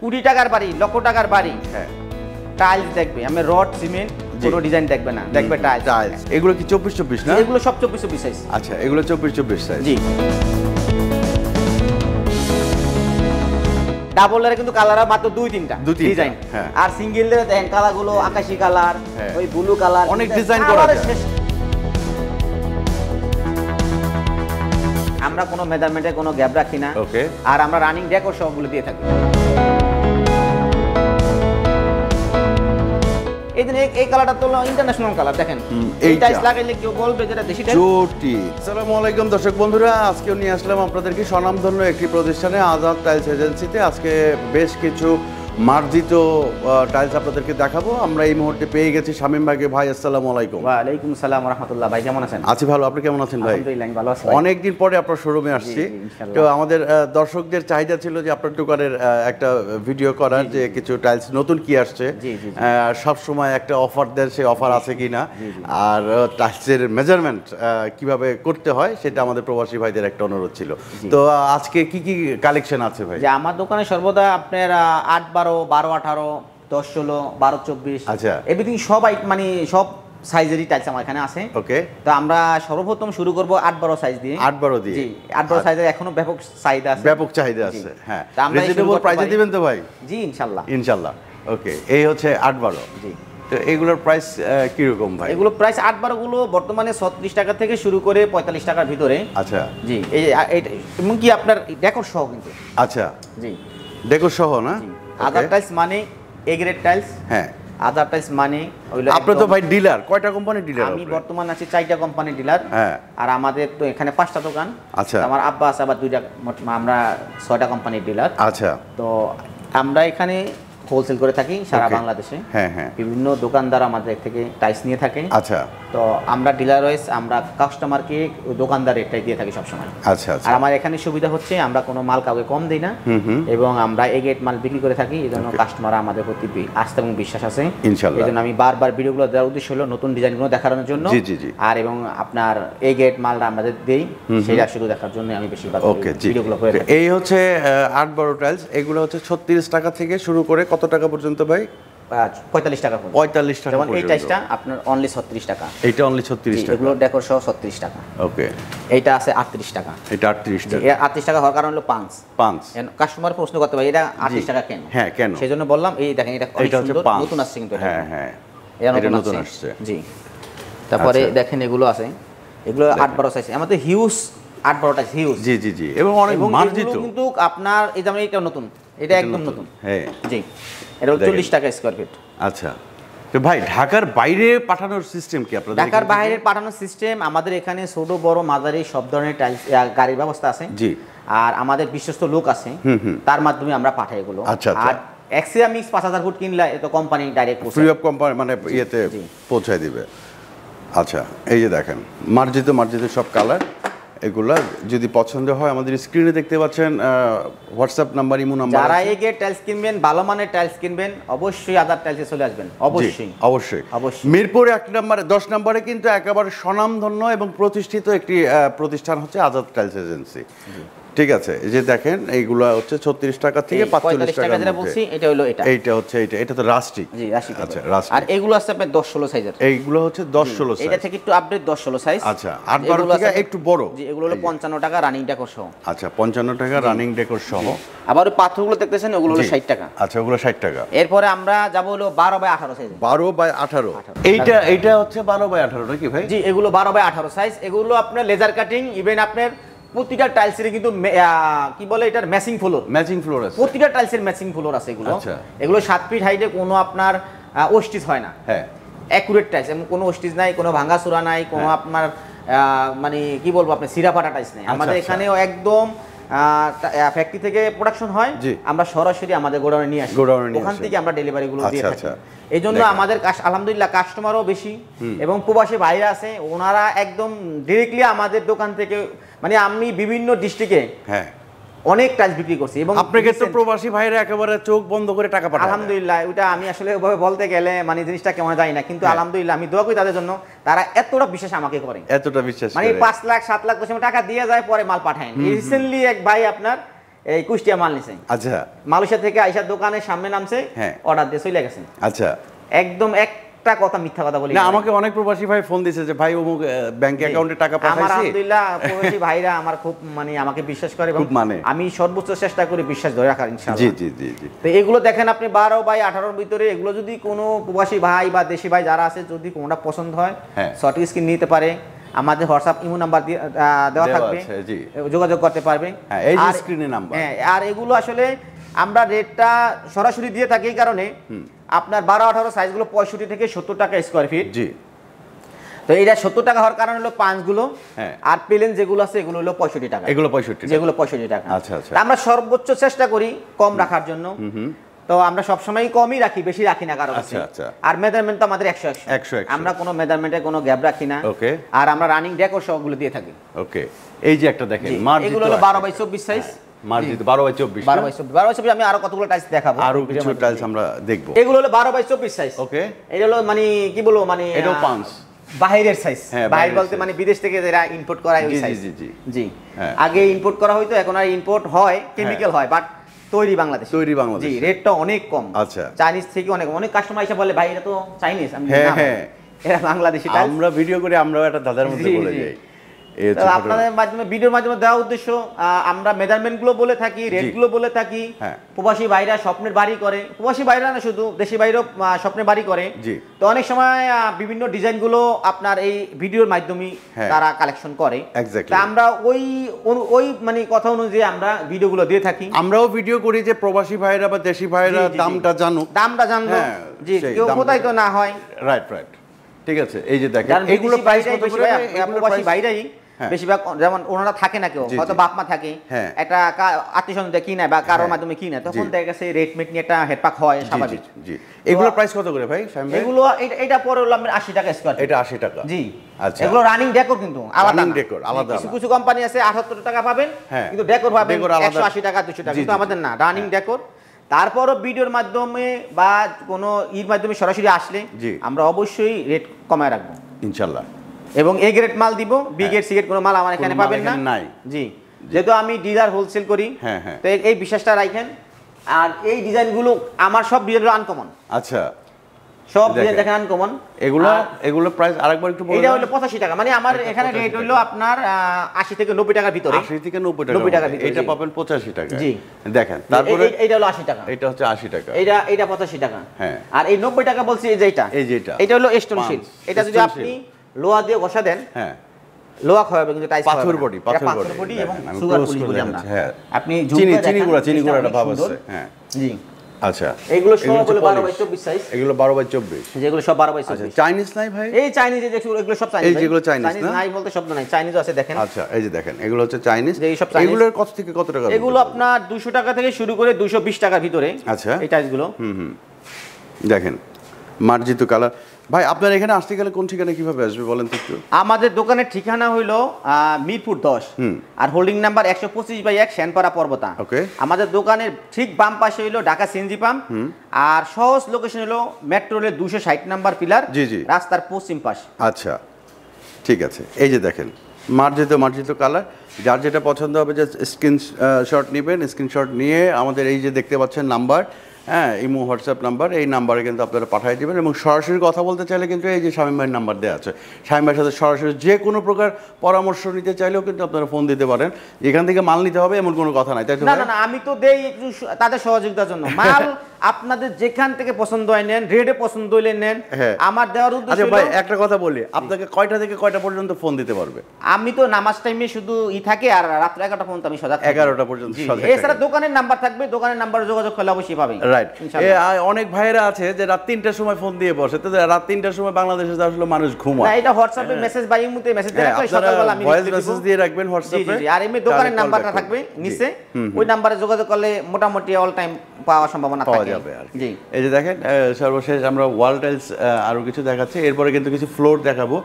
কোটি টাকার বাড়ি, লক্ষ টাকার বাড়ি, হ্যাঁ টাইলস দেখবে, আমি রড সিমেন্ট কোনো ডিজাইন দেখবে না, দেখবে টাইলস। টাইলস এগুলো কি 24-24 না? এগুলো সব 24-24 সাইজ। আচ্ছা, এগুলো 24-24 সাইজ। জি, ডাবলের কিন্তু কালার মাত্র 2-3টা ডিজাইন, আর সিঙ্গেলের দেখেন কালারগুলো আকাশী কালার, ওই ব্লু কালার, অনেক ডিজাইন করা যায়। আমরা কোনো মেজারমেন্টে কোনো গ্যাপ রাখি না। ওকে। আর আমরা রানিং ডেকোর সবগুলো দিয়ে থাকি। এই কালারটা তো ইন্টারন্যাশনাল কালার, দেখেন এই টাইলস লাগাইলে কেউ বলবে যেটা দেশি টাইলস। চটি। আসসালামু আলাইকুম দর্শক বন্ধুরা, আজকেও নিয়ে আসলাম আপনাদেরকে স্বনামধন্য একটি প্রতিষ্ঠানে, আজাদ টাইলস এজেন্সিতে। আজকে বেশ কিছু মার্জিত টাইলস আপনাদেরকে দেখাবো। আমরা এই মুহূর্তে পেয়ে গেছি শামীম ভাইকে। ভাই আসসালামু আলাইকুম। ওয়া আলাইকুম আসসালাম ওয়া রাহমাতুল্লাহ। ভাই কেমন আছেন? আছি ভালো, আপনি কেমন আছেন ভাই? আলহামদুলিল্লাহ আমি ভালো আছি। অনেকদিন পরে আপনার শোরুমে আসছি, তো আমাদের দর্শকদের চাহিদা ছিল যে আপনার দোকানের একটা ভিডিও করার, যে কিছু টাইলস নতুন কি আসছে, সব সময় একটা অফার দেন, সেই অফার আছে কিনা, আর টাইলসের মেজারমেন্ট কিভাবে করতে হয় সেটা আমাদের প্রবাসী ভাইদের একটা অনুরোধ ছিল। তো আজকে কি কি কালেকশন আছে ভাই? যে আমার দোকানে সর্বদা আপনার 8-12, 12-18, 10-16, 12-24, আচ্ছা, এভরিথিং সব মানে সব সাইজেরই টাইলস আমার এখানে আছে। ওকে। তো আমরা সর্বপ্রথম শুরু করব 8-12 সাইজ দিয়ে। 8-12 দিয়ে? জি, 8-12 সাইজের এখনো ব্যাপক চাহিদা আছে। ব্যাপক চাহিদা আছে, হ্যাঁ। রিজনেবল প্রাইসে দিবেন তো ভাই? জি ইনশাআল্লাহ। ইনশাআল্লাহ। ওকে, এই হচ্ছে 8-12। জি। তো এগুলোর প্রাইস কি রকম ভাই? এগুলো প্রাইস 8-12 গুলো বর্তমানে 36 টাকা থেকে শুরু করে 45 টাকার ভিতরে। আচ্ছা। জি, এই এবং কি আপনার ডেকোর সহ কিন্তু। আচ্ছা। জি। ডেকোর সহ না? আদার টাইলস মানে এ গ্রেড টাইলস। হ্যাঁ। আদার টাইলস মানে ওইলো। আপনি তো ভাই ডিলার, কয়টা কোম্পানি ডিলার? আমি বর্তমানে আছি 4টা কোম্পানি ডিলার। হ্যাঁ। আর আমাদের তো এখানে 5টা দোকান। আচ্ছা। আমার আব্বা আছে আবার 2টা, আমরা 6টা কোম্পানির ডিলার। আচ্ছা। তো আমরা এখানে হোলসেল করে থাকি সারা বাংলাদেশে। হ্যাঁ হ্যাঁ। বিভিন্ন দোকানদার আমাদের থেকে টাইলস নিয়ে থাকে। আচ্ছা। তো আমরা ডিলার ওয়াইজ আমরা কাস্টমারকে দোকানদার রেটটাই দিয়ে থাকি সবসময়। আচ্ছা আচ্ছা। আর আমার এখানে সুবিধা হচ্ছে আমরা কোনো মাল কাউকে কম দিই না, এবং আমরা এ গ্রেড মাল বিক্রি করে থাকি। এই জন্য কাস্টমার আমাদের প্রতি আস্থা এবং বিশ্বাস আছে ইনশাআল্লাহ। এই জন্য আমি বারবার ভিডিওগুলো দেওয়ার উদ্দেশ্য হলো নতুন ডিজাইনগুলো দেখানোর জন্য। জি জি জি। আর এবং আপনার এ গ্রেড মালটা আমাদের দেই, সেটা শুধু দেখার জন্য আমি বেশিরভাগ ভিডিওগুলো করে থাকি। এই হচ্ছে 8-12 টাইলস। এগুলো হচ্ছে 36 টাকা থেকে শুরু করে কত টাকা পর্যন্ত ভাই? 45 টাকা। 45 টাকা। যেমন এই টাইলসটা আপনার অনলি 36 টাকা। এইটা অনলি 36 টাকা। এগুলো ডেকোর সহ 36 টাকা। ওকে। এইটা আছে 38 টাকা। এটা 38 টাকা। এটা 38 টাকা হওয়ার কারণ হলো পাঁচ। কাস্টমার প্রশ্ন করতে পারে এটা 38 টাকা কেন? হ্যাঁ কেন? সেজন্য বললাম এই দেখেন এটা অনেক সুন্দর, নতুন আসছে কিন্তু। হ্যাঁ হ্যাঁ, এটা নতুন আসছে। জি। তারপরে দেখেন এগুলো আছে, এগুলো 8-12 সাইজ। আমাদের হিউজ 8-12 টাইলস হিউজ। জি জি জি, এবং অনেক মার্জিত কিন্তু আপনার এই যেমন এটা নতুন, এটা একদম নতুন। হ্যাঁ জি। এটা 40 টাকা স্কয়ার ফিট। আচ্ছা। তো ভাই ঢাকার বাইরে পাঠানোর সিস্টেম কি আপনাদের? ঢাকার বাইরে পাঠানোর সিস্টেম আমাদের এখানে ছোট বড় মাঝারি সব ধরনের টাইলস গাড়ির ব্যবস্থা আছে। জি। আর আমাদের বিশ্বস্ত লোক আছে, তার মাধ্যমে আমরা পাঠাই এগুলো। আচ্ছা আচ্ছা। আর এক্সিয়া মিক্স 5000 ফুট কিনলে তো company direct free of company মানে ইয়েতে পৌঁছায় দিবে। আচ্ছা, এই যে দেখেন মার্জিত মার্জিত সব কালার। এগুলা যদি পছন্দ হয় আমাদের স্ক্রিনে দেখতে পাচ্ছেন হোয়াটসঅ্যাপ নাম্বার, ইমো নাম্বার। যারা এই গেট টাইলস কিনবেন, ভালো মানের টাইলস কিনবেন, অবশ্যই আদার টাইলসে চলে আসবেন। অবশ্যই অবশ্যই অবশ্যই। মিরপুর 1 নম্বরে 10 নম্বরে কিন্তু একেবারে স্বনামধন্য এবং প্রতিষ্ঠিত একটি প্রতিষ্ঠান হচ্ছে আজাদ টাইলস এজেন্সি। ঠিক আছে, এই যে দেখেন এইগুলো হচ্ছে 36 টাকা থেকে 45 টাকা যেটা বলছি এটা হলো এটা। এইটা হচ্ছে এটা তো রাস্টিক। জি রাস্টিক। আচ্ছা রাস্টিক। আর এগুলো আছে আপনার 10-16 সাইজের। এইগুলো হচ্ছে 10-16 সাইজ। এটা থেকে একটু আপডেট 10-16 সাইজ। আচ্ছা, 8-12 থেকে একটু বড়। জি, এগুলো হলো 55 টাকা রানিং ডেকোর সহ। আচ্ছা, 55 টাকা রানিং ডেকোর সহ। আবার ওই পাথরগুলো দেখতেছেন ওগুলো হলো 60 টাকা। আচ্ছা, ওগুলো 60 টাকা। এরপরে আমরা যাব হলো 12/18 সাইজ। 12/18। এইটা হচ্ছে 12/18 নাকি ভাই? জি, এগুলো 12/18 সাইজ। এগুলো আপনার লেজার কাটিং, ইভেন আপনার প্রতিটা টাইলসের কিন্তু কি বলে এটার ম্যাচিং ফ্লোর। ম্যাচিং ফ্লোর আছে। প্রতিটা টাইলসের ম্যাচিং ফ্লোর আছে এগুলো। আচ্ছা। এগুলো 7 ফিট হাইটে, কোনো আপনার ওস্টিজ হয় না। হ্যাঁ। অ্যাকুরেট টাইলস, এবং কোনো ওস্টিজ নাই, কোনো ভাঙাচোরা নাই, কোনো আপনার মানে কি বলবো আপনার সিরাপাটা টাইলস নেই। আমাদের এখানেও একদম ফ্যাক্টরি থেকে প্রোডাকশন হয়, আমরা সরাসরি আমাদের গোডাউনে নিয়ে আসি, ওখান থেকে আমরা ডেলিভারি গুলো দিয়ে থাকি। এই জন্য আমাদের আলহামদুলিল্লাহ কাস্টমারও বেশি, এবং প্রবাসী ভাইরা আছে ওনারা একদম ডিরেক্টলি আমাদের দোকান থেকে, মানে আমি বিভিন্ন ডিস্ট্রিক্টে অনেক টাইলস বিক্রি করছি। এবং আপনাকে তো প্রবাসী ভাইরা একেবারে চোখ বন্ধ করে টাকা পাঠায়। আলহামদুলিল্লাহ, ওটা আমি আসলে ওভাবে বলতে গেলে মানে জিনিসটা কেমন যায় না, কিন্তু আলহামদুলিল্লাহ আমি দোয়া করি তাদের জন্য, তারা এতটা বিশ্বাস আমাকে করে, এতটা বিশ্বাস মানে 5 লাখ 7 লাখ টাকা দিয়ে যায়, পরে মাল পাঠায়। রিসেন্টলি এক ভাই আপনার এই কুষ্টিয়া মাল নিছে। আচ্ছা, মালয়েশিয়া থেকে আইসার দোকানের সামনে নামছে, অর্ডার দিয়ে চলে গেছে। আচ্ছা, একদম একটা কথা মিথ্যা কথা বলি না। আমাকে অনেক প্রবাসী ভাই ফোন দিয়েছে যে ভাই অমুক ব্যাংক অ্যাকাউন্টে টাকা পাঠাইছি। আমার আলহামদুলিল্লাহ প্রবাসী ভাইরা আমার খুব মানে আমাকে বিশ্বাস করে এবং আমি সর্বোচ্চ চেষ্টা করি বিশ্বাস ধরে রাখার ইনশাআল্লাহ। জি জি জি জি। তো এগুলো দেখেন আপনি 12 বাই 18 এর ভিতরে এগুলো যদি কোনো প্রবাসী ভাই বা দেশি ভাই যারা আছে যদি কোনটা পছন্দ হয় শর্ট স্ক্রিন নিতে পারে, আমাদের হোয়াটসঅ্যাপ ইমো নাম্বার দেওয়া থাকবে, যোগাযোগ করতে পারবে। এই যে স্ক্রিনে নাম্বার। আর এগুলো আসলে আমরা রেটটা সরাসরি দিয়ে থাকি এই কারণে আপনার 12-18 সাইজগুলো 65 থেকে 70 টাকা স্কয়ার ফিট। জি। তো এইটা 70 টাকা হওয়ার কারণ হলো পাঁচগুলো, আর প্লেন যেগুলো আছে এগুলো হলো 65 টাকা। এগুলো 65, যেগুলো 65 টাকা। আচ্ছা আচ্ছা। আমরা সর্বোচ্চ চেষ্টা করি কম রাখার জন্য। তো আমরা সবসময় কমই রাখি, বেশি রাখি না কারো কাছে। আর মেজারমেন্ট তো আমাদের 100 আমরা কোনো মেজারমেন্টে কোনো গ্যাপ রাখি না। ওকে। আর আমরা রানিং ডেকোর সবগুলো দিয়ে থাকি। ওকে। এই যে একটা দেখেন এগুলো হলো 12 বাই 24 সাইজ। মার্জিত 12 বাই 24 আমি আরো কতগুলো টাইলস দেখাবো, আরো কিছু টাইলস আমরা দেখব। এগুলো হলো 12 বাই 24 সাইজ। ওকে। এটা হলো মানে কি বলবো, মানে এটাও পাঁচ বাইরের সাইজ। বাইরে বলতে মানে বিদেশ থেকে যারা ইম্পোর্ট করা হয় ওই সাইজ। জি জি জি। আগে ইম্পোর্ট করা হয়তো, এখন আর ইম্পোর্ট হয়, কেমিক্যাল হয়, বাট তৈরি বাংলাদেশ। তৈরি বাংলাদেশ। জি, রেটটা অনেক কম। আচ্ছা। চাইনিজ থেকে অনেক কাস্টমার এসে বলে ভাই এটা তো চাইনিজ। আমি না, এটা বাংলাদেশি টাইলস। আমরা ভিডিও করে আমরাও একটা দাদার মধ্যে বলে যাই। আপনাদের মাধ্যমে ভিডিওর মাধ্যমে দেওয়া উদ্দেশ্য, আমরা মেজারমেন্ট গুলো বলে থাকি, রেট গুলো বলে থাকি। প্রবাসী ভাইরা স্বপ্নের বাড়ি করে, প্রবাসী ভাইরা না শুধু দেশি ভাইরাও স্বপ্নের বাড়ি করে। তো অনেক সময় বিভিন্ন ডিজাইন গুলো আপনার এই ভিডিওর মাধ্যমে তারা কালেকশন করে। তা আমরা ওই মানে কথা অনুযায়ী আমরা ভিডিও গুলো দিয়ে থাকি। আমরাও ভিডিও করি যে প্রবাসী ভাইরা বা দেশি ভাইরা দামটা জানুক, জানলো। জি, কেউ কোথায় তো না হয়। রাইট রাইট, ঠিক আছে। এই যে দেখেন এগুলো প্রাইস কত করে? প্রবাসী ভাইরাই বেশিরভাগ, যেমন ওনারা থাকে না, কেউ হয়তো বাপ মা থাকে, একটা আত্মীয়স্বজন কি নেয় বা কারোর মাধ্যমে কি নেয়, তখন দেখা গেছে রেট মেট নিয়ে একটা হেডপাক হয়, স্বাভাবিক। জি। এগুলো প্রাইস কত করে ভাই? এগুলো এটা পরে হলো 80 টাকা স্কয়ার। এটা 80 টাকা। জি। আচ্ছা। এগুলো রানিং ডেকোর কিন্তু আলাদা। রানিং ডেকোর আলাদা। কিছু কোম্পানি আছে 78 টাকা পাবেন, কিন্তু ডেকোর পাবেন 180 টাকা 200 টাকা, কিন্তু আমাদের না, রানিং ডেকোর। তারপরও ভিডিওর মাধ্যমে বা কোনো মাধ্যমে সরাসরি আসলে আমরা অবশ্যই রেট কমায় রাখবো ইনশাআল্লাহ। এবং এ গ্রেড মাল দিব, বি গ্রেড সি গ্রেড কোনো মাল আমার এখানে পাবেন না। জি, যেহেতু আমি ডিলার হোলসেল করি, তো এই বিশ্বাসটা রাখেন। আর এই ডিজাইনগুলো আমার সব ডিজাইনগুলো আনকমন। আচ্ছা, সব ডিজাইন দেখেন আনকমন। এগুলো প্রাইস আরেকবার একটু বলুন। এটা হলো 85 টাকা, মানে আমার এখানে রেট হলো আপনার 80 থেকে 90 টাকার ভিতরে। 80 থেকে 90 টাকা ভিতরে। এটা পাবেন 85 টাকা। জি, দেখেন। তারপরে এইটা হলো 80 টাকা। এটা হচ্ছে 80 টাকা। এটা 85 টাকা। আর এই 90 টাকা বলছি এই যেটা। এটা হলো স্টোন শীট। এটা যদি আপনি লোহা দিয়ে ঘষা দেন, লোহা খাওয়াবে কিন্তু টাইস খাওয়াবে। পাথর বডি এবং সুগার পুলি বলি আমরা। আপনি চিনি গুঁড়াটা ভাব আছে। জি। আচ্ছা, এগুলো সব হলো 12 বাই 24 সাইজ। এগুলো 12 বাই 24, যেগুলো সব 12 বাই 24। চাইনিজ নাই ভাই? এই চাইনিজ এগুলো সব চাইনিজ। এই যেগুলো চাইনিজ না, নাই বলতে শব্দ নাই, চাইনিজও আছে দেখেন। আচ্ছা, এই যে দেখেন এগুলো হচ্ছে চাইনিজ। এগুলোর কত থেকে কত টাকা? এগুলো আপনার 200 টাকা থেকে শুরু করে 220 টাকার ভিতরে। আচ্ছা, এই টাইলসগুলো দেখেন মার্জিত কালার। ভাই আপনার এখানে আসতে গেলে কোন ঠিকানা কিভাবে আসবে বলেন তো একটু? আমাদের দোকানের ঠিকানা হইলো মিরপুর 10, আর হোল্ডিং নাম্বার 125/1 শ্যানপাড়া পর্বতা। আমাদের দোকানের ঠিক বাম পাশে হইলো ঢাকা সিএনজি পাম্প, আর সহজ লোকেশন হলো মেট্রো রেলের 260 নাম্বার পিলার, রাস্তার পশ্চিম পাশ। আচ্ছা, ঠিক আছে। এই যে দেখেন মার্জিত কালার, যার যেটা পছন্দ হবে যে স্ক্রিনশট নেবেন, স্ক্রিনশট নিয়ে আমাদের এই যে দেখতে পাচ্ছেন নাম্বার, ইমো হোয়াটসঅ্যাপ নাম্বার, এই নাম্বারে কিন্তু আপনারা পাঠিয়ে দেবেন। এবং সরাসরি কথা বলতে চাইলে কিন্তু এই যে শামীম ভাইয়ের নাম্বার দেওয়া আছে, শামীম ভাইয়ের সাথে সরাসরি যে কোনো প্রকার পরামর্শ নিতে চাইলেও কিন্তু আপনারা ফোন দিতে পারেন। এখান থেকে মাল নিতে হবে এমন কোনো কথা নাই, তাই তো? না, আমি তো দেই একটু তাদের সহযোগিতার জন্য। মাল আপনাদের যেখান থেকে পছন্দ হয় নেন, রেটে পছন্দ হইলে নেন। আমার দেওয়ার উদ্দেশ্য। আচ্ছা ভাই, একটা কথা বলি, আপনাকে কয়টা থেকে কয়টা পর্যন্ত ফোন দিতে পারবে? আমি তো নামাজ টাইমে শুধু থাকে, আর রাত 11টা পর্যন্ত আমি সজাগ থাকি। 11টা পর্যন্ত সজাগ। এছাড়া দোকানের নাম্বার থাকবে, দোকানের নাম্বারে যোগাযোগ করলে অবশ্যই পাবেন। রাইট। অনেক ভাইয়েরা আছে যে রাত 3টার সময় ফোন দিয়ে বসে, তো রাত 3টার সময় বাংলাদেশে আসলে মানুষ ঘুমায়। না, এটা হোয়াটসঅ্যাপে মেসেজ বা ইমোতে মেসেজ দিয়ে রাখলে সকালবেলা আমি ভয়েস মেসেজ দিয়ে রাখবেন হোয়াটসঅ্যাপে। জি, আর এমনি দোকানের নাম্বারটা থাকবে নিচে, ওই নাম্বারে যোগাযোগ করলে মোটামুটি অল টাইম পাওয়ার সম্ভাবনা থাকে। জি, এই যে দেখেন সর্বশেষ আমরা ওয়াল টাইলস আরো কিছু দেখাচ্ছি, এরপরে কিন্তু কিছু ফ্লোর দেখাবো।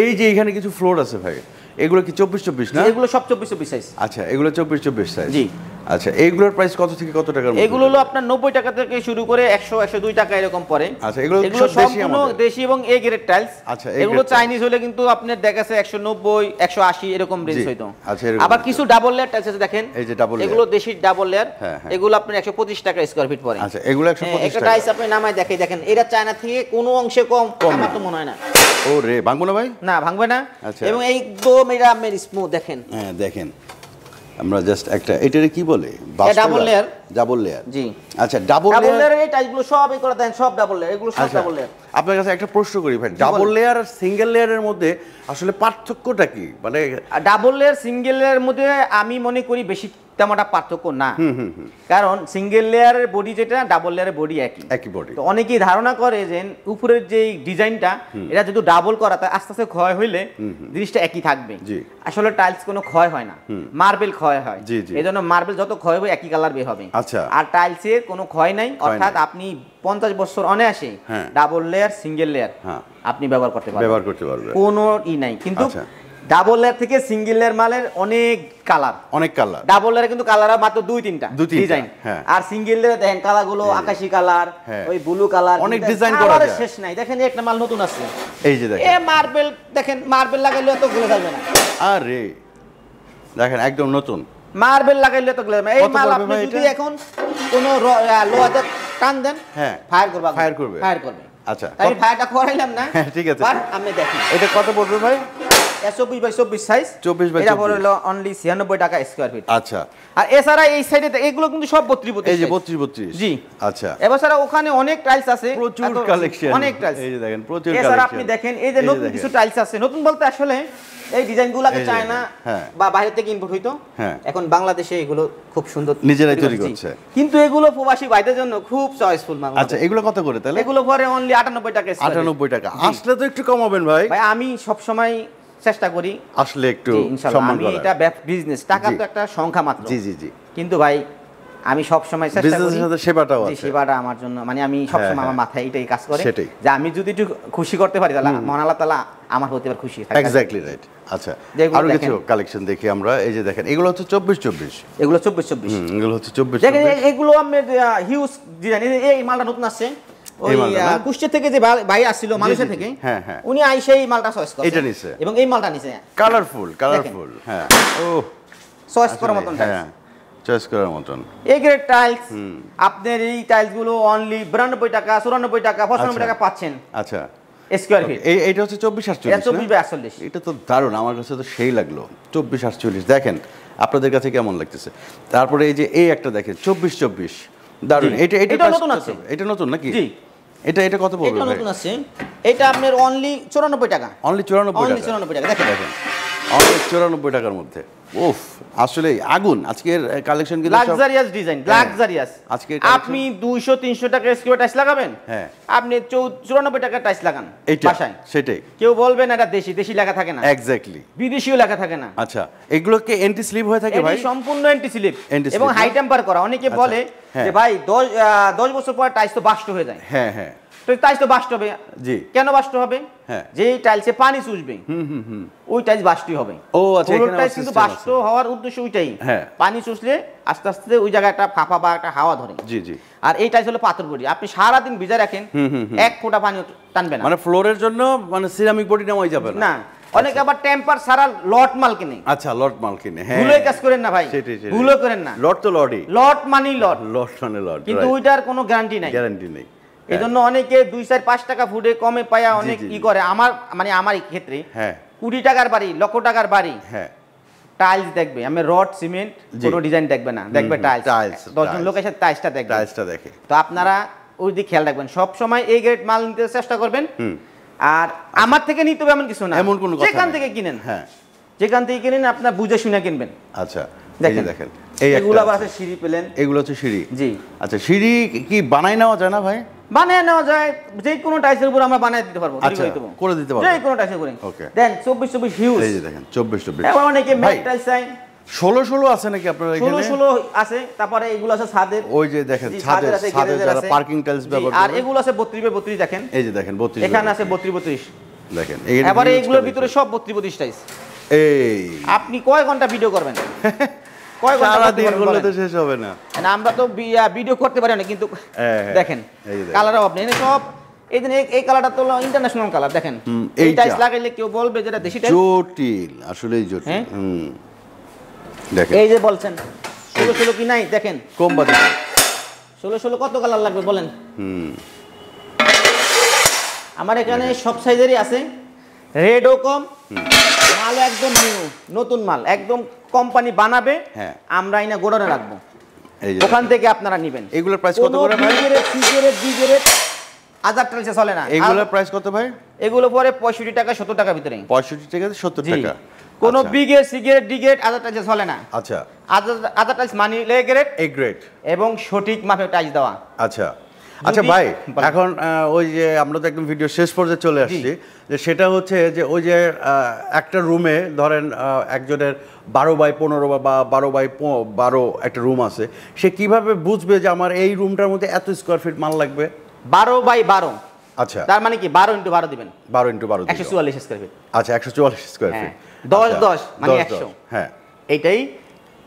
এই যে এখানে কিছু ফ্লোর আছে ভাই, এগুলো কি 24/24 না? এগুলো সব 24/24 সাইজ। আচ্ছা, এগুলো 24/24 সাইজ। জি। আচ্ছা, এইগুলোর প্রাইস কত থেকে কত টাকার মধ্যে? এগুলো হলো আপনার 90 টাকা থেকে শুরু করে 100 102 টাকা এরকম পড়ে। আচ্ছা, এগুলো সম্পূর্ণ দেশি এবং এ গ্রেড টাইলস। আচ্ছা, এগুলো চাইনিজ হলে কিন্তু আপনার দেখাছে 190 180 এরকম রেঞ্জ হইতো। আবার কিছু ডাবল লেয়ার টাইলস আছে দেখেন, এই যে ডাবল লেয়ার, এগুলো দেশি ডাবল লেয়ার, এগুলো আপনার 125 টাকা স্কয়ার ফিট পড়ে। আচ্ছা, এগুলো 125 টাকা। একটা টাইলস আপনি নামায় দেখেন, এটা চায়না থেকে কোনো অংশে কম আমার তো মনে হয় না। ওরে ভাঙবো না ভাই? না, ভাঙবে না। এবং একদম এটা আপনার স্মুথ দেখেন। হ্যাঁ দেখেন, আমরা জাস্ট একটা এটারে কি বলে, ডাবল লেয়ার। ডাবল লেয়ার, জি। আচ্ছা, ডাবল লেয়ার এই টাইলসগুলো সব এই করে দেন, সব ডাবল লেয়ার, এগুলো সব ডাবল লেয়ার। আপনার কাছে একটা প্রশ্ন করি ভাই, ডাবল লেয়ার আর সিঙ্গেল লেয়ারের মধ্যে আসলে পার্থক্যটা কি? মানে ডাবল লেয়ার সিঙ্গেল লেয়ারের মধ্যে আমি মনে করি বেশি তেমনটা পার্থক্য না। কারণ সিঙ্গেল লেয়ারের বডি যেটা, ডাবল লেয়ারের বডি একই বডি। তো অনেকেই ধারণা করে যে উপরের যে ডিজাইনটা এটা যদি ডাবল করা তাই আস্তে আস্তে ক্ষয় হইলে জিনিসটা একই থাকবে। আসলে টাইলস কোনো ক্ষয় হয় না, মার্বেল ক্ষয় হয়। এজন্য মার্বেল যত ক্ষয় হবে একই কালার বের হবে। আচ্ছা, আর টাইলসের কোনো ক্ষয় নাই, অর্থাৎ আপনি 50 বছর অনায়াসে ডাবল লেয়ার সিঙ্গেল লেয়ার আপনি ব্যবহার করতে পারবেন, কোনো নাই। কিন্তু ডাবল লেয়ার থেকে সিঙ্গেল লেয়ার মালের অনেক কালার। ডাবল লেয়ারে কিন্তু কালার মাত্র 2-3টা ডিজাইন, আর সিঙ্গেল লেয়ারে দেখেন কালার গুলো আকাশী কালার, ওই ব্লু কালার, অনেক ডিজাইন করা যায়, শেষ নাই। দেখেন একটা মাল নতুন আছে, এই যে দেখেন, মার্বেল দেখেন, মার্বেল লাগাইলে তো গলে যাবে না। আরে দেখেন একদম নতুন মার্বেল লাগাইলে তো গলে যাবে। এই মাল আপনি যদি এখন কোন লোহাতে টান দেন, ফায়ার করবে। আচ্ছা, আমি ফায়ারটা করাইলাম না, ঠিক আছে, বাট আপনি দেখেন এটা কত পড়বে ভাই? 24x24 সাইজ, 24x24, এটা পড়লো অনলি 96 টাকা স্কয়ার ফিট। আচ্ছা, আর এছাড়া এই সাইডে এগুলো কিন্তু সব 32 এই যে 32 জি। আচ্ছা, এছাড়া ওখানে অনেক টাইলস আছে, প্রচুর কালেকশন, অনেক টাইলস, এই যে দেখেন প্রচুর কালেকশন। এছাড়া আপনি দেখেন এই যে নতুন কিছু টাইলস আছে, নতুন বলতে আসলে এই ডিজাইনগুলোকে চায়না বা বাইরে থেকে ইম্পোর্ট হইতো, এখন বাংলাদেশে এগুলো খুব সুন্দর নিজেরাই তৈরি করছে। কিন্তু এগুলো প্রবাসী ভাইদের জন্য খুব চয়েসফুল মাল। আচ্ছা, এগুলো কত করে তাহলে? এগুলো পরে অনলি 98 টাকা। 98 টাকা। আসলে তো একটু কমাবেন ভাই। ভাই আমি সব সময় চেষ্টা করি আসলে একটু সম্মান করার। এটা বিজনেস, টাকা তো একটা সংখ্যা মাত্র। জি জি জি। কিন্তু ভাই আমি সব সময় চেষ্টা করি, বিজনেসের সাথে সেবাটাও আছে। সেবাটা আমার জন্য, মানে আমি সব সময় আমার মাথায় এটাই কাজ করে যে আমি যদি একটু খুশি করতে পারি তাহলে মহান আল্লাহ তাআলা আমার হতে পারে খুশি থাকে। Exactly right. আচ্ছা, আরো কিছু কালেকশন দেখি আমরা। এই যে দেখেন, এগুলো হচ্ছে 24-24, এগুলো 24-24, এগুলো হচ্ছে 24-24। দেখেন এগুলো আমরা হিউজ ডিজাইন। এই মালটা নতুন আসছে, ওই কুষ্টিয়া থেকে যে ভাই আসছিল মালয়েশিয়া থেকে, উনি আইসা এই মালটা চয়েস করছে, এটা নিছে, এবং এই মালটা নিছে কালারফুল। হ্যাঁ, ও চয়েস করার মতন, হ্যাঁ চয়েস করার মতন। এই গ্রেড টাইলস আপনার এই টাইলস গুলো অনলি 92 টাকা 94 টাকা 95 টাকা পাচ্ছেন। আচ্ছা, স্কয়ার ফিট। এইটা হচ্ছে 24-48, 24-48। এটা তো দারুণ, আমার কাছে তো সেই লাগলো। 24-48 দেখেন আপনাদের কাছে কেমন লাগতেছে। তারপরে এই যে এই একটা দেখেন 24-24, দারুণ। এটা নতুন আছে, এটা নতুন নাকি? জি। এটা কত পড়বে? এটা নতুন আছে, এটা আপনার অনলি 94 টাকা। অনলি 94 টাকা। দেখেন অনলি 94 টাকার মধ্যে। উফ, আসলে আগুন আজকের কালেকশন, কিন্তু লাক্সারিয়াস ডিজাইন, লাক্সারিয়াস। আজকে আপনি 200-300 টাকা স্কয়ার টাইলস লাগাবেন, হ্যাঁ আপনি 94 টাকা টাইলস লাগান বাসায়, সেটাই। কেউ বলবে না এটা দেশি লেখা থাকে না, এক্স্যাক্টলি, বিদেশিও লেখা থাকে না। আচ্ছা, এগুলো কি এন্টি স্লিপ হয়ে থাকে ভাই? সম্পূর্ণ এন্টি স্লিপ এবং হাই টেম্পার করা। অনেকে বলে যে ভাই 10 বছর পর টাইলস তো বাস্ট হয়ে যায়। হ্যাঁ হ্যাঁ, তো টাইলস তো বাস্ট হবে। জি। কেন বাস্ট হবে? হ্যাঁ, যে টাইলসে পানি চুষবে ওই টাইলস বাস্টই হবে। ও আচ্ছা, এখানে টাইলস কিন্তু বাস্ট হওয়ার উদ্দেশ্য ওইটাই। হ্যাঁ, পানি চুষলে আস্তে আস্তে ওই জায়গায় একটা ফাঁপা বা একটা হাওয়া ধরে। জি জি। আর এই টাইলস হলো পাথর বডি, আপনি সারা দিন ভিজা রাখেন, এক ফোঁটা পানি টানবে না। মানে ফ্লোরের জন্য মানে সিরামিক বডি নামাই যাবে না। অনেকে আবার টেম্পার সারা লট মাল কিনে। আচ্ছা, লট মাল কিনে। হ্যাঁ, ভুলে কাজ করেন না ভাই, ভুলে করেন না। লট তো লটই, লট মানে লট, লট মানে লট, কিন্তু ওইটার কোনো গ্যারান্টি নেই। এজন্য অনেকে 2-4-5 টাকা ফুটে কমে পায়া অনেক করে। আমার ক্ষেত্রে 20 টাকার বাড়ি, লক্ষ টাকার বাড়ি, টাইলস দেখবে, আমি রড সিমেন্ট কোনো ডিজাইন দেখবে না, দেখবে টাইলস। 10 জন লোক এসে টাইলসটা দেখে। তো আপনারা ওই দিকে খেয়াল রাখবেন, সব সময় এই গ্রেড মাল নিতে চেষ্টা করবেন। আর আমার থেকে নিতে হবে এমন কিছু না, এমন কোনো কথা যেখান থেকে কিনেন, হ্যাঁ যেখান থেকে কিনেন আপনার বুঝে শুনে কিনবেন। আচ্ছা, দেখেন এইগুলো আবার আছে সিঁড়ি পেলেন, এগুলো হচ্ছে সিঁড়ি। জি। আচ্ছা, সিঁড়ি কি বানাই নেওয়া যায় না ভাই? বানিয়ে নেওয়া যায়, যে কোনো টাইলসের উপর আমরা বানিয়ে দিতে পারবো, করে দিতে পারবো, যে কোনো টাইলসের উপরে। ওকে, দেন 24-24 হিউজ। এই যে দেখেন 24-24। এখন অনেকে ম্যাট টাইলস চাই, 16 আছে নাকি আপনার এখানে? 16 আছে। তারপরে এগুলো আছে ছাদের, ওই যে দেখেন ছাদের যারা পার্কিং টাইলস ব্যবহার করে। আর এগুলো আছে 32-32 দেখেন, এই যে দেখেন 32, এখানে আছে 32-32 দেখেন। এবারে এগুলোর ভিতরে সব 32-32 টাইলস। এই আপনি কয় ঘন্টা ভিডিও করবেন? কয় ঘন্টা সারা করতে দিন পারবেন করলে তো বলেন? শেষ হবে না। না, আমরা তো ভিডিও করতে পারি না, কিন্তু হ্যাঁ, দেখেন এই যে দেখেন। কালারও আপনি এনে সব এই দিন এই কালারটা তো ইন্টারন্যাশনাল কালার দেখেন। এই এইটা। টাইলস লাগাইলে কেউ বলবে যেটা দেশি টাইলস। জটিল, আসলেই জটিল। হ্যাঁ? দেখেন এই যে বলছেন 16 কি নাই, দেখেন কম বাজেট। 16 কত কালার লাগবে বলেন? আমার এখানে সব সাইজেরই আছে, রেডও কম, মালও একদম নিউ, নতুন মাল, একদম কোম্পানি বানাবে, হ্যাঁ। আমরা এনে গোডাউনে রাখবো, এই যে ওখান থেকে আপনারা নেবেন। এগুলোর প্রাইস কত করে ভাই? সিগারেট আজার টাইলসে চলে না। এগুলোর প্রাইস কত ভাই? এগুলো পরে 65 টাকা 70 টাকা ভিতরে। 65 টাকা 70 জি। টাকা। কোন আচ্ছা। বিগের সিগারেট ডিগেট আজার টাইলসে চলে না। আচ্ছা। আজার টাইলস মানি লে গ্রেড এ গ্রেড এবং সঠিক মাপে টাইলস দেওয়া। আচ্ছা। আচ্ছা ভাই, এখন ওই যে আমরা তো একদম ভিডিও শেষ পর্যায়ে চলে আসছি, যে সেটা হচ্ছে যে ওই যে একটা রুমে ধরেন একজনের 12x15 বা 12x12 একটা রুম আছে, সে কিভাবে বুঝবে যে আমার এই রুমটার মধ্যে এত স্কোয়ার ফিট মাল লাগবে? 12x12। আচ্ছা, তার মানে কি 12 × 12 দিবেন, 12x12 144 স্কয়ার ফিট। আচ্ছা, 144 স্কোয়ার ফিট। 10 মানে 100। হ্যাঁ, এইটাই,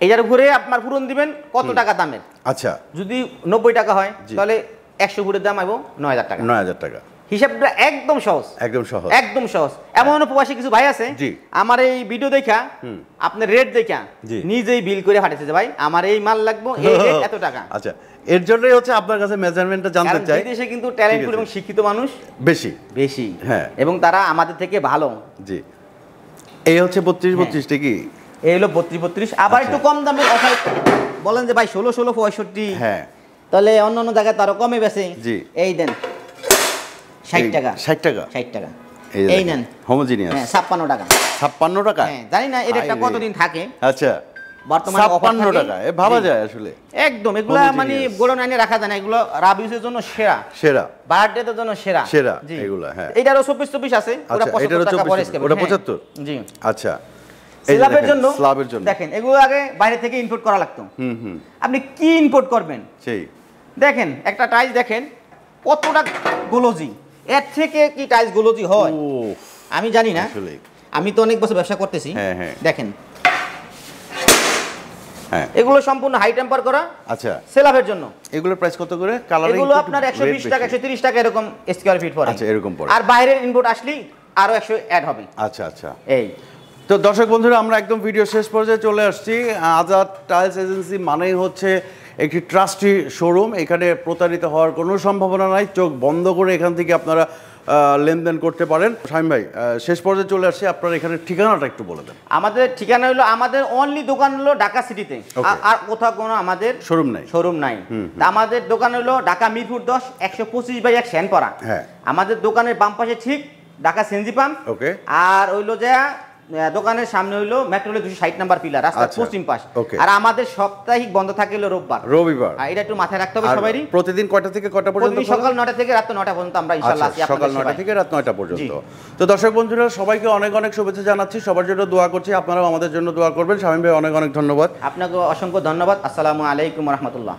এইটার উপরে আপনার পূরণ দিবেন কত টাকা দামের। আচ্ছা। যদি 90 টাকা হয় তাহলে 100 ফুটের দাম আইবো 9000 টাকা। 9000 টাকা। হিসাবটা একদম সহজ, একদম সহজ, একদম সহজ। এমন প্রবাসী কিছু ভাই আছে, জি, আমার এই ভিডিও দেখা আপনার রেট দেখা নিজেই বিল করে পাঠাইছে যে ভাই আমার এই মাল লাগবে, এই রেট এত টাকা। আচ্ছা, এর জন্যই হচ্ছে আপনার কাছে মেজারমেন্টটা জানতে চাই। বিদেশে কিন্তু ট্যালেন্টফুল এবং শিক্ষিত মানুষ বেশি বেশি, হ্যাঁ, এবং তারা আমাদের থেকে ভালো। জি, এই হচ্ছে 32 কি এই হলো 32। আবার একটু কম দামের অফার বলেন যে ভাই 16 65, হ্যাঁ, তাহলে অন্য অন্য জায়গায় তারও কমে বেছে। জি, এই দেন 60 টাকা, 60 টাকা, 60 টাকা। এই নেন হোমোজিনিয়াস। হ্যাঁ 56 টাকা, 56 টাকা। হ্যাঁ, জানি না এটা একটা কতদিন থাকে। আচ্ছা, বর্তমানে 56 টাকা, এ ভাবা যায় আসলে। একদম এগুলা মানে গোডাউন আইনে রাখা যায় না, এগুলো রাবিউসের জন্য সেরা, সেরা বার্থডের জন্য সেরা, সেরা এগুলা। হ্যাঁ, এটারও 24 আছে, ওটা 75 টাকা পরে স্কেপ, ওটা 75। জি, আচ্ছা। স্ল্যাবের জন্য, স্ল্যাবের জন্য দেখেন এগুলো আগে বাইরে থেকে ইম্পোর্ট করা লাগতো। আপনি কি ইম্পোর্ট করবেন? সেই দেখেন একটা টাইলস দেখেন কতটা গোলজি, এর থেকে কি টাইলস গোলজি হয় আমি জানি না, আমি তো অনেক বছর ব্যবসা করতেছি। দেখেন হ্যাঁ, এগুলো সম্পূর্ণ হাই টেম্পার করা। আচ্ছা, সেলাফের জন্য এগুলোর প্রাইস কত করে? কালারিং এগুলো আপনার 120 টাকা 130 টাকা এরকম স্কয়ার ফিট পড়ে। আচ্ছা, এরকম পড়ে। আর বাইরের ইনপুট আসলেই আরো 100 অ্যাড হবে। আচ্ছা আচ্ছা, এই তো দর্শক বন্ধুরা, আমরা একদম ভিডিও শেষ পর্যায়ে চলে আসছি। আজাদ টাইলস এজেন্সি মানেই হচ্ছে একটি ট্রাস্টি শোরুম। এখানে প্রতারিত হওয়ার কোনো সম্ভাবনা নাই। চোখ বন্ধ করে এখান থেকে আপনারা লেনদেন করতে পারেন। শামীম ভাই, শেষ পর্যায়ে চলে আসছি, আপনার এখানে ঠিকানাটা একটু বলে দেন। আমাদের ঠিকানা হলো, আমাদের অনলি দোকান হলো ঢাকা সিটিতে, আর কোথাও কোনো আমাদের শোরুম নাই। তা আমাদের দোকান হলো ঢাকা মিরপুর 10 125/1 শ্যানপাড়া। হ্যাঁ, আমাদের দোকানের বাম পাশে ঠিক ঢাকা সিএনজি পাম্প। ওকে, আর হইলো যে দোকানের সামনে হইলো মেট্রো রেল 260 নাম্বার পিলার, রাস্তার পশ্চিম পাশ। আর আমাদের সাপ্তাহিক বন্ধ থাকে হলো রবিবার। এটা একটু মাথায় রাখতে হবে সবারই। প্রতিদিন কয়টা থেকে কয়টা পর্যন্ত? সকাল 9টা থেকে রাত 9টা পর্যন্ত আমরা ইনশাআল্লাহ আছি আপনাদের সকাল 9টা থেকে রাত 9টা পর্যন্ত। তো দর্শক বন্ধুরা, সবাইকে অনেক অনেক শুভেচ্ছা জানাচ্ছি, সবার জন্য দোয়া করছি, আপনারাও আমাদের জন্য দোয়া করবেন। শামীম ভাই, অনেক অনেক ধন্যবাদ। আপনাকে অসংখ্য ধন্যবাদ। আসসালামু আলাইকুম ওয়া রাহমাতুল্লাহ।